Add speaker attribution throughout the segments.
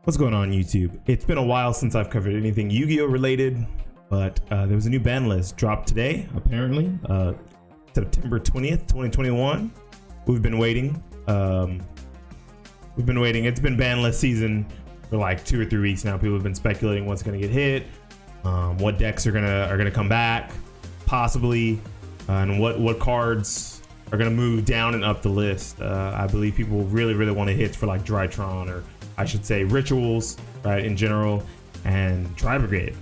Speaker 1: What's going on, YouTube? It's been a while since I've covered anything Yu-Gi-Oh related, but there was a new ban list dropped today, apparently, September 20th, 2021. We've been waiting. It's been ban list season for like 2 or 3 weeks now. People have been speculating what's going to get hit, what decks are gonna come back, possibly, and what cards are gonna move down and up the list. I believe people really want to hit for like Drytron, or I should say rituals, right, in general, and Tri Brigade.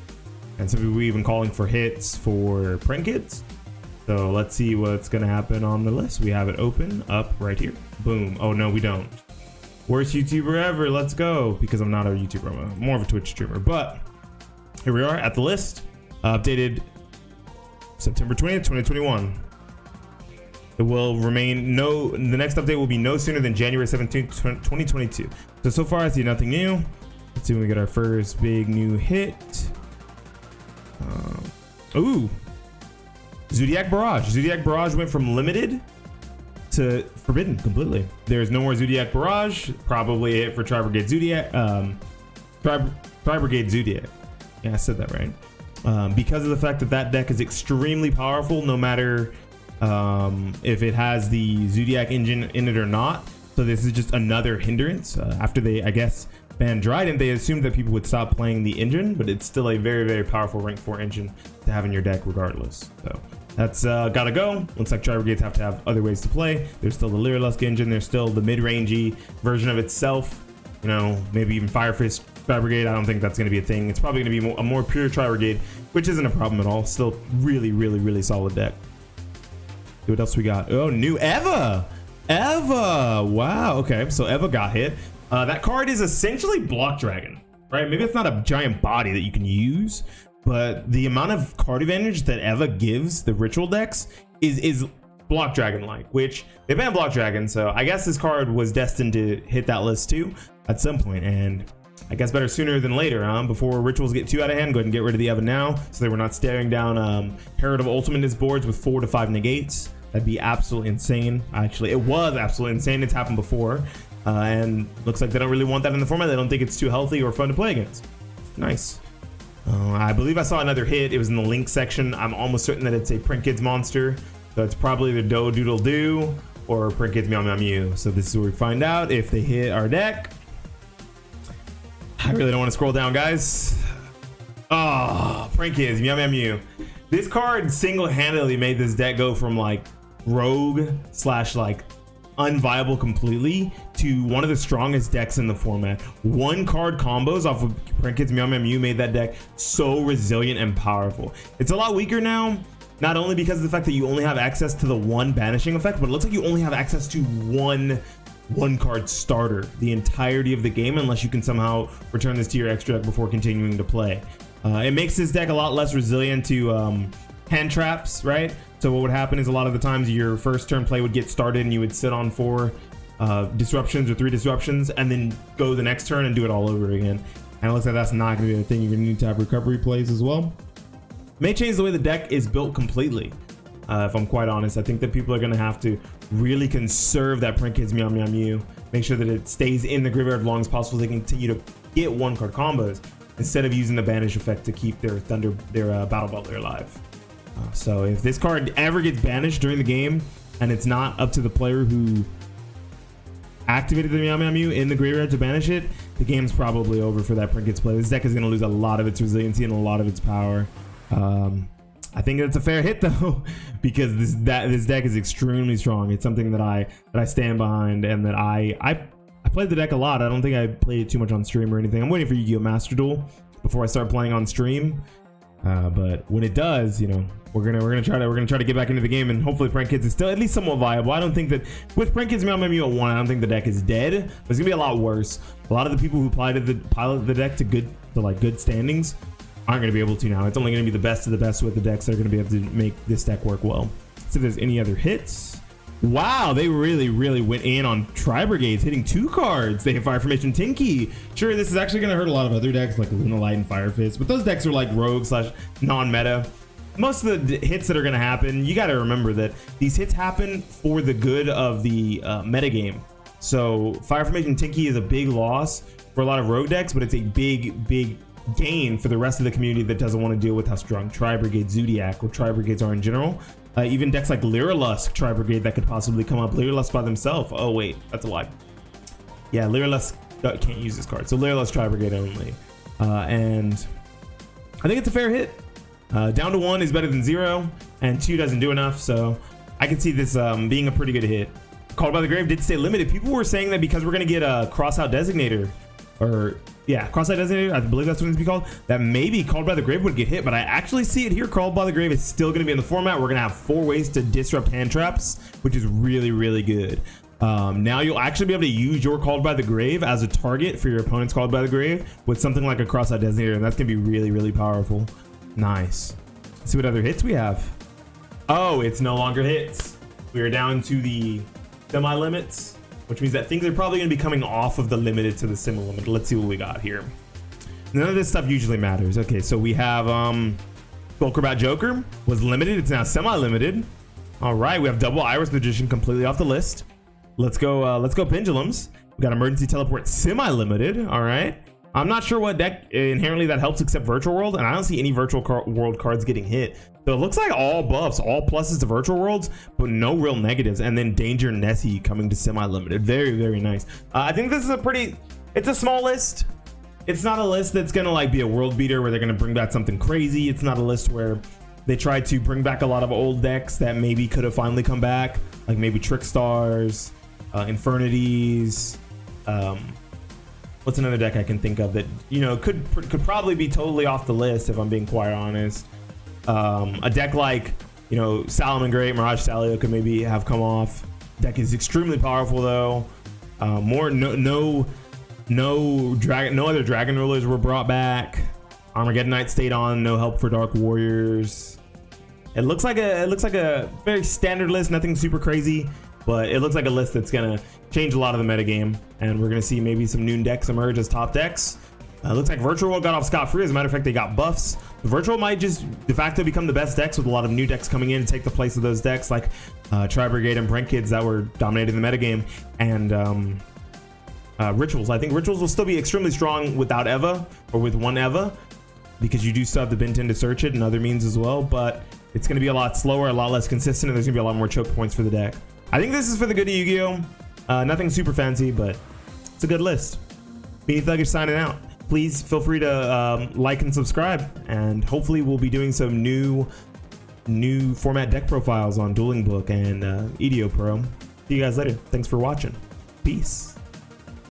Speaker 1: And some people even calling for hits for print kids. So let's see what's gonna happen on the list. We have it open up right here. Boom. Oh no, we don't. Worst YouTuber ever. Let's go. Because I'm not a YouTuber, I'm more of a Twitch streamer. But here we are at the list, updated September 20th, 2021. It will remain the next update will be no sooner than January 17th, 2022. So far I see nothing new. Let's see when we get our first big new hit. Ooh, Zodiac Barrage. Zodiac Barrage went from limited to forbidden completely. There's no more Zodiac Barrage. Probably a hit for Tri Brigade Zodiac. Tri Brigade Zodiac. Yeah, I said that right. Because of the fact that that deck is extremely powerful, no matter if it has the Zodiac engine in it or not. So this is just another hindrance. After they, I guess, banned Trident, they assumed that people would stop playing the engine, but it's still a very powerful rank 4 engine to have in your deck regardless. So that's gotta go. Looks like Tri Brigades have to have other ways to play. There's still the Lyrilusk engine. There's still the mid-rangey version of itself. You know, maybe even Fire Fist Tri Brigade. I don't think that's going to be a thing. It's probably going to be a more pure Tri Brigade, which isn't a problem at all. Still really solid deck. See what else we got. Oh, new Eva. Wow. Okay, so Eva got hit. That card is essentially Block Dragon, right? Maybe it's not a giant body that you can use, but the amount of card advantage that Eva gives the ritual decks is Block Dragon like, which they banned Block Dragon, so I guess this card was destined to hit that list too at some point, and I guess better sooner than later, before rituals get too out of hand. Go ahead and get rid of the Eva now, so that we're not staring down Herald of Ultimate's boards with 4 to 5 negates. That'd be absolutely insane. Actually, it was absolutely insane. It's happened before, and looks like they don't really want that in the format. They don't think it's too healthy or fun to play against. Nice. I believe I saw another hit. It was in the link section. I'm almost certain that it's a Print Kids monster, so it's probably the Do Doodle Do or Print Kids Meow Meow Mew. So this is where we find out if they hit our deck. I really don't want to scroll down, guys. Oh, Print Kids Meow Meow Mew. This card single-handedly made this deck go from like rogue / like unviable completely to one of the strongest decks in the format. One card combos off of Print Kids Meow Meow Mew made that deck so resilient and powerful. It's a lot weaker now, not only because of the fact that you only have access to the one banishing effect, but it looks like you only have access to one card starter the entirety of the game, unless you can somehow return this to your extra deck before continuing to play. It makes this deck a lot less resilient to hand traps, right? So what would happen is a lot of the times your first turn play would get started and you would sit on 4 disruptions or 3 disruptions and then go the next turn and do it all over again. And it looks like that's not going to be a thing. You're going to need to have recovery plays as well. May change the way the deck is built completely. If I'm quite honest, I think that people are going to have to really conserve that Print Kids Meow Meow Mew. Make sure that it stays in the graveyard as long as possible so they can continue to get 1-card combos instead of using the banish effect to keep their Battle Butler alive. So if this card ever gets banished during the game and it's not up to the player who activated the Meow Meow Mew in the graveyard to banish it, the game's probably over for that Print Kids play. This deck is going to lose a lot of its resiliency and a lot of its power. I think it's a fair hit though, because this deck is extremely strong. It's something that I stand behind, and that I played the deck a lot. I don't think I played it too much on stream or anything. I'm waiting for Yu-Gi-Oh! Master Duel before I start playing on stream. But when it does, you know, we're gonna try to get back into the game, and hopefully Print Kids is still at least somewhat viable. I don't think that with Print Kids Meow Meow Mew at 1, I don't think the deck is dead, but it's gonna be a lot worse. A lot of the people who piloted the deck to good standings aren't going to be able to now. It's only going to be the best of the best with the decks that are going to be able to make this deck work well. So if there's any other hits. Wow, they really went in on Tri Brigades, hitting 2 cards. They hit Fire Formation Tinky. Sure, this is actually going to hurt a lot of other decks like Luna Light and Fire Fist, but those decks are like rogue / non-meta. Most of the hits that are going to happen, you got to remember that these hits happen for the good of the metagame. So Fire Formation Tinky is a big loss for a lot of rogue decks, but it's a big gain for the rest of the community that doesn't want to deal with how strong Tri-Brigade Zodiac or Tri-Brigades are in general. Even decks like Lyrilusk Tri-Brigade that could possibly come up. Lyrilusk by themselves. Oh wait, that's a lie. Yeah, Lyrilusk can't use this card. So Lyrilusk Tri-Brigade only. And I think it's a fair hit. Down to 1 is better than 0, and 2 doesn't do enough. So I can see this being a pretty good hit. Called by the Grave did stay limited. People were saying that because we're going to get a Crossout Designator, or yeah, Crossout Designator, I believe that's what it's going to be called, that maybe Called by the Grave would get hit, but I actually see it here. Called by the Grave is still going to be in the format. We're going to have 4 ways to disrupt hand traps, which is really good. Now you'll actually be able to use your Called by the Grave as a target for your opponent's Called by the Grave with something like a Crossout Designator, and that's going to be really powerful. Nice. Let's see what other hits we have. Oh, it's no longer hits. We are down to the semi-limits, which means that things are probably going to be coming off of the limited to the semi-limit. Let's see what we got here. None of this stuff usually matters. Okay, so we have Skullcrabat Joker was limited. It's now semi-limited. All right, we have Double Iris Magician completely off the list. Let's go Pendulums. We got Emergency Teleport semi-limited. All right. I'm not sure what deck inherently that helps except Virtual World, and I don't see any Virtual World cards getting hit. So it looks like all buffs, all pluses to Virtual Worlds, but no real negatives. And then Danger Nessie coming to semi-limited. Very nice. I think this is it's a small list. It's not a list that's gonna like be a world beater where they're gonna bring back something crazy. It's not a list where they try to bring back a lot of old decks that maybe could have finally come back, like maybe Trickstars, Infernities. What's another deck I can think of that, you know, could probably be totally off the list if I'm being quite honest. A deck like, you know, Salamangreat, Mirage Salio could maybe have come off. Deck is extremely powerful though. No other Dragon Rulers were brought back. Armageddon Knight stayed on. No help for Dark Warriors. It looks like a very standard list. Nothing super crazy, but it looks like a list that's gonna change a lot of the metagame, and we're gonna see maybe some new decks emerge as top decks. Looks like Virtual World got off scot-free. As a matter of fact, they got buffs. The Virtual might just de facto become the best decks with a lot of new decks coming in to take the place of those decks like Tri-Brigade and Brent Kids that were dominating the metagame, and Rituals. I think Rituals will still be extremely strong without Eva, or with one Eva, because you do still have the bin 10 to search it and other means as well, but it's going to be a lot slower, a lot less consistent, and there's going to be a lot more choke points for the deck. I think this is for the good of Yu-Gi-Oh! Nothing super fancy, but it's a good list. Beanie Thuggish signing out. Please feel free to like and subscribe, and hopefully we'll be doing some new format deck profiles on Dueling Book and EDO Pro. See you guys later. Thanks for watching. Peace.